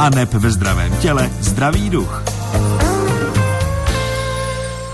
A neb ve zdravém těle zdravý duch.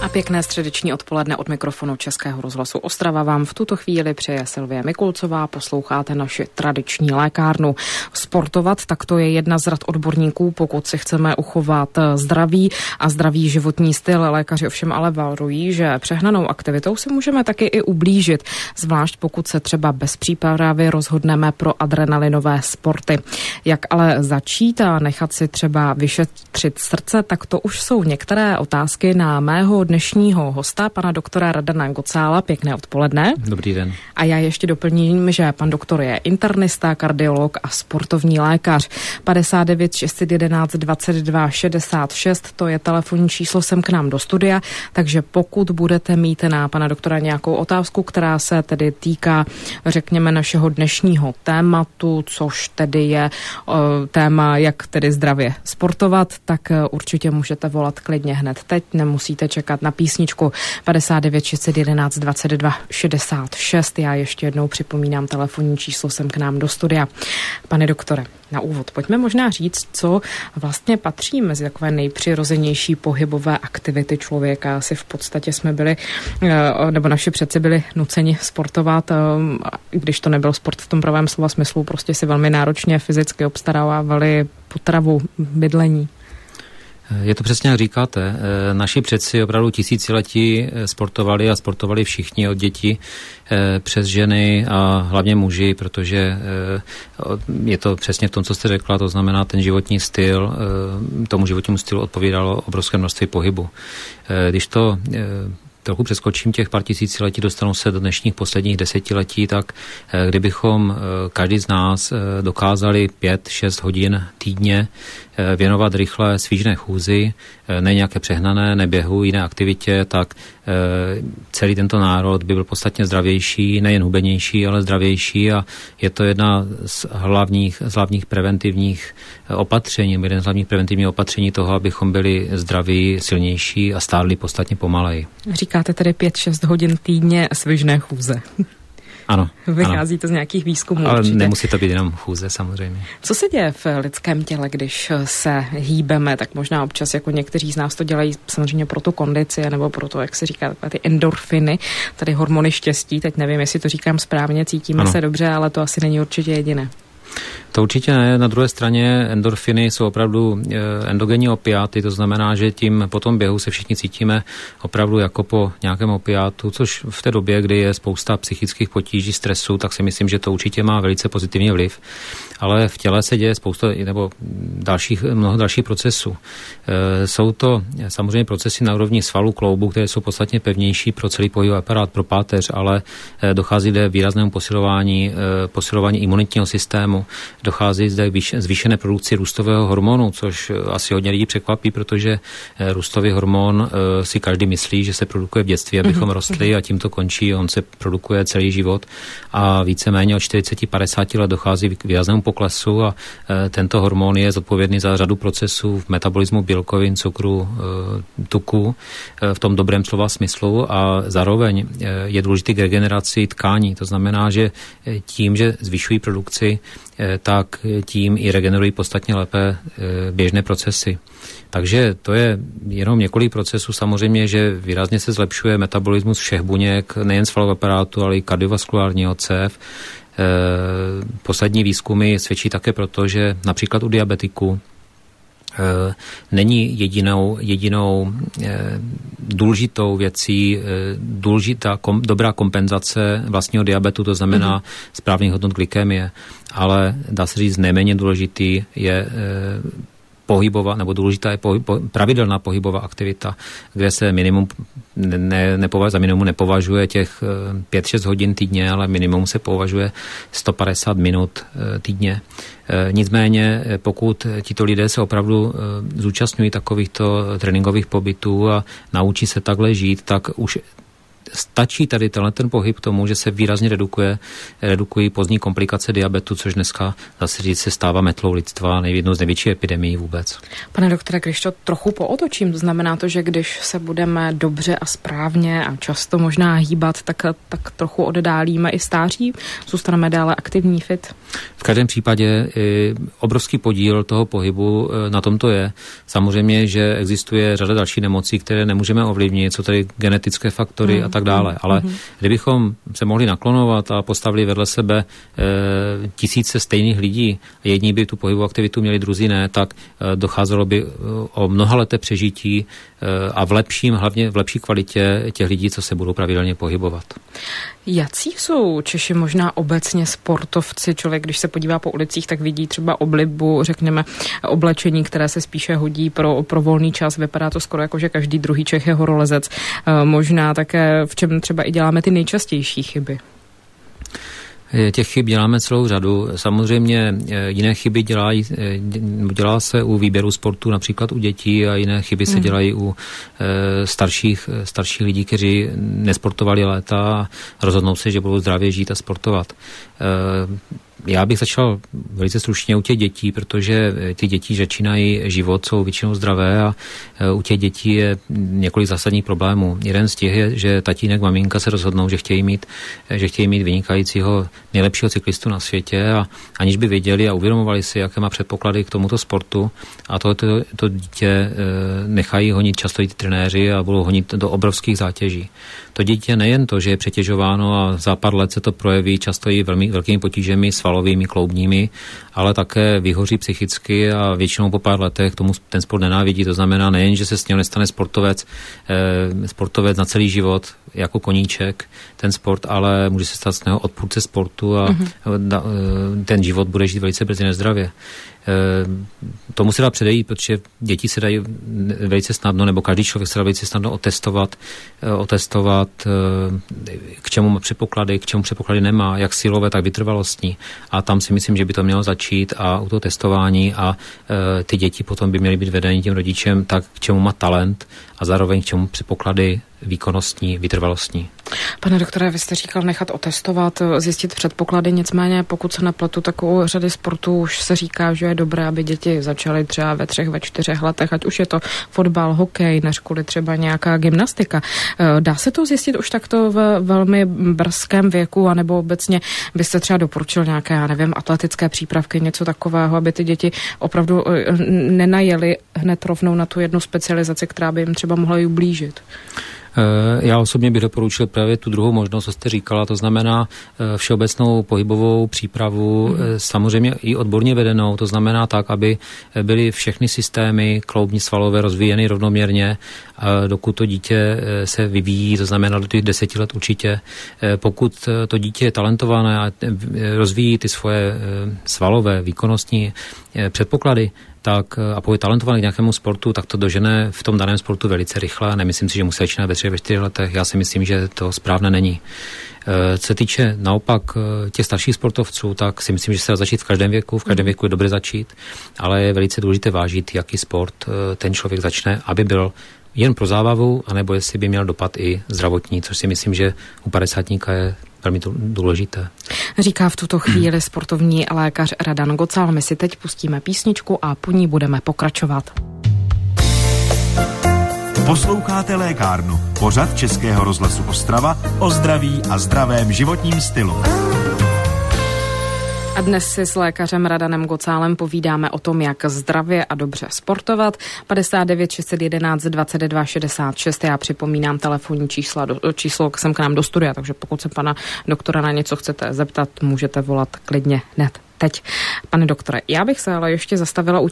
A pěkné středeční odpoledne od mikrofonu Českého rozhlasu Ostrava vám v tuto chvíli přeje Silvie Mikulcová. Posloucháte naši tradiční lékárnu. Sportovat, tak to je jedna z rad odborníků, pokud si chceme uchovat zdraví a zdravý životní styl. Lékaři ovšem ale varují, že přehnanou aktivitou si můžeme taky i ublížit, zvlášť pokud se třeba bez přípravy rozhodneme pro adrenalinové sporty. Jak ale začít a nechat si třeba vyšetřit srdce, tak to už jsou některé otázky na mého dnešního hosta, pana doktora Radana Gocála. Pěkné odpoledne. Dobrý den. A já ještě doplním, že pan doktor je internista, kardiolog a sportovní lékař. 59 611 22 66, to je telefonní číslo sem k nám do studia, takže pokud budete mít na pana doktora nějakou otázku, která se tedy týká, řekněme, našeho dnešního tématu, což tedy je téma, jak tedy zdravě sportovat, tak určitě můžete volat klidně hned teď, nemusíte čekat na písničku. 59 611 22 66. Já ještě jednou připomínám telefonní číslo sem k nám do studia. Pane doktore, na úvod pojďme možná říct, co vlastně patří mezi takové nejpřirozenější pohybové aktivity člověka. Asi v podstatě jsme byli, nebo naši předci byli nuceni sportovat, když to nebyl sport v tom pravém slova smyslu, prostě si velmi náročně fyzicky obstarávali potravu, bydlení. Je to přesně, jak říkáte. Naši předci opravdu tisíciletí sportovali a sportovali všichni od dětí přes ženy a hlavně muži, protože je to přesně v tom, co jste řekla, to znamená ten životní styl, tomu životnímu stylu odpovídalo obrovské množství pohybu. Když to trochu přeskočím těch pár tisíciletí, dostanu se do dnešních posledních desetiletí, tak kdybychom každý z nás dokázali 5-6 hodin týdně věnovat rychle svížné chůzi, ne nějaké přehnané, neběhu, jiné aktivitě, tak celý tento národ by byl podstatně zdravější, nejen hubenější, ale zdravější a je to jedna z hlavních preventivních opatření, jeden z hlavních preventivních opatření toho, abychom byli zdraví, silnější a stárli podstatně pomaleji. Říkáte tedy 5-6 hodin týdně svižné chůze. Ano. Vychází to z nějakých výzkumů. Ale určitě. Nemusí to být jenom chůze, samozřejmě. Co se děje v lidském těle, když se hýbeme? Tak možná občas, jako někteří z nás to dělají samozřejmě pro tu kondici, nebo pro to, jak se říká, takové ty endorfiny, tady hormony štěstí. Teď nevím, jestli to říkám správně, cítíme se dobře, ale to asi není určitě jediné. To určitě ne. Na druhé straně endorfiny jsou opravdu endogenní opiáty, to znamená, že tím po tom běhu se všichni cítíme opravdu jako po nějakém opiátu, což v té době, kdy je spousta psychických potíží, stresu, tak si myslím, že to určitě má velice pozitivní vliv. Ale v těle se děje spousta nebo mnoho dalších procesů. Jsou to samozřejmě procesy na úrovni svalů, kloubu, které jsou podstatně pevnější pro celý pohybový aparát, pro páteř, ale dochází k výraznému posilování imunitního systému. Dochází zde k zvýšené produkci růstového hormonu, což asi hodně lidí překvapí, protože růstový hormon si každý myslí, že se produkuje v dětství, abychom rostli a tím to končí. On se produkuje celý život a víceméně od 40-50 let dochází k výraznému poklesu a tento hormon je zodpovědný za řadu procesů v metabolismu bílkovin, cukru, tuku v tom dobrém slova smyslu a zároveň je důležitý k regeneraci tkání. To znamená, že tím, že zvyšují produkci, tak tím i regenerují podstatně lépe běžné procesy. Takže to je jenom několik procesů. Samozřejmě, že výrazně se zlepšuje metabolismus všech buněk, nejen svalového aparátu, ale i kardiovaskulárního, cév. Poslední výzkumy svědčí také proto, že například u diabetiků není jedinou důležitou věcí dobrá kompenzace vlastního diabetu, to znamená správných hodnot glykemie, ale dá se říct nejméně důležitý je pohybová, nebo důležitá je pravidelná pohybová aktivita, kde se za minimum nepovažuje těch 5-6 hodin týdně, ale minimum se považuje 150 minut týdně. Nicméně, pokud tito lidé se opravdu zúčastňují takovýchto tréninkových pobytů a naučí se takhle žít, tak už stačí tady ten pohyb k tomu, že se výrazně redukují pozdní komplikace diabetu, což dneska zase říct se stává metlou lidstva, jednou z největších epidemií vůbec. Pane doktore, když to trochu pootočím, to znamená to, že když se budeme dobře a správně a často možná hýbat, tak trochu oddálíme i stáří, zůstaneme dále aktivní, fit? V každém případě obrovský podíl toho pohybu na tomto je. Samozřejmě, že existuje řada dalších nemocí, které nemůžeme ovlivnit, jsou tady genetické faktory a tak dále, ale kdybychom se mohli naklonovat a postavili vedle sebe tisíce stejných lidí, jedni by tu pohybovou aktivitu měli, druzí ne, tak docházelo by o mnohaleté přežití a hlavně v lepší kvalitě těch lidí, co se budou pravidelně pohybovat. Jací jsou Češi možná obecně sportovci? Člověk, když se podívá po ulicích, tak vidí třeba oblibu, řekněme, oblečení, které se spíše hodí pro volný čas. Vypadá to skoro jako, že každý druhý Čech je horolezec. Možná také, v čem třeba i děláme ty nejčastější chyby. Těch chyb děláme celou řadu. Samozřejmě jiné chyby dělá se u výběru sportu, například u dětí, a jiné chyby se dělají u starších lidí, kteří nesportovali léta a rozhodnou se, že budou zdravě žít a sportovat. Já bych začal velice stručně u těch dětí, protože ty děti začínají život, jsou většinou zdravé a u těch dětí je několik zásadních problémů. Jeden z těch je, že tatínek, maminka se rozhodnou, že chtějí mít vynikajícího nejlepšího cyklistu na světě a aniž by věděli a uvědomovali si, jaké má předpoklady k tomuto sportu, a to dítě nechají honit často i ty trenéři a budou honit do obrovských zátěží. To dítě nejen to, že je přetěžováno a za pár let se to projeví často i velkými potížemi svalovými, kloubními, ale také vyhoří psychicky a většinou po pár letech tomu ten sport nenávidí. To znamená nejen, že se s něm nestane sportovec na celý život jako koníček, ten sport, ale může se stát z něho odpůrce sportu a ten život bude žít velice brzy nezdravě. Tomu se dá předejít, protože děti se dají velice snadno, nebo každý člověk se dá velice snadno otestovat, k čemu má předpoklady, k čemu předpoklady nemá, jak silové, tak vytrvalostní. A tam si myslím, že by to mělo začít a u toho testování a ty děti potom by měly být vedeny tím rodičem tak, k čemu má talent a zároveň k čemu předpoklady výkonnostní, vytrvalostní. Pane doktore, vy jste říkal nechat otestovat, zjistit předpoklady, nicméně pokud se nepletu, tak u řady sportů už se říká, že je dobré, aby děti začaly třeba ve 3, ve 4 letech, ať už je to fotbal, hokej, než kvůli třeba nějaká gymnastika. Dá se to zjistit už takto v velmi brzkém věku, anebo obecně byste třeba doporučil nějaké, já nevím, atletické přípravky, něco takového, aby ty děti opravdu nenajeli hned rovnou na tu jednu specializaci, která by jim třeba mohla i ublížit? Já osobně bych doporučil právě tu druhou možnost, co jste říkala, to znamená všeobecnou pohybovou přípravu, samozřejmě i odborně vedenou, to znamená tak, aby byly všechny systémy kloubní, svalové rozvíjeny rovnoměrně, dokud to dítě se vyvíjí, to znamená do těch 10 let určitě. Pokud to dítě je talentované a rozvíjí ty svoje svalové, výkonnostní předpoklady, tak a pokud je talentovaný k nějakému sportu, tak to dožene v tom daném sportu velice rychle. Nemyslím si, že musí začínat ve 3, ve 4 letech. Já si myslím, že to správné není. Co se týče naopak těch starších sportovců, tak si myslím, že se dá začít v každém věku je dobré začít, ale je velice důležité vážit, jaký sport ten člověk začne, aby byl jen pro zábavu, anebo jestli by měl dopad i zdravotní, což si myslím, že u 50níka je velmi důležité. Říká v tuto chvíli sportovní lékař Radan Gocal. My si teď pustíme písničku a po ní budeme pokračovat. Posloucháte Lékárnu, pořad Českého rozhlasu Ostrava o zdraví a zdravém životním stylu. A dnes si s lékařem Radanem Gocálem povídáme o tom, jak zdravě a dobře sportovat. 59 611 22 66. Já připomínám telefonní číslo sem k nám do studia, takže pokud se pana doktora na něco chcete zeptat, můžete volat klidně hned teď. Pane doktore, já bych se ale ještě zastavila u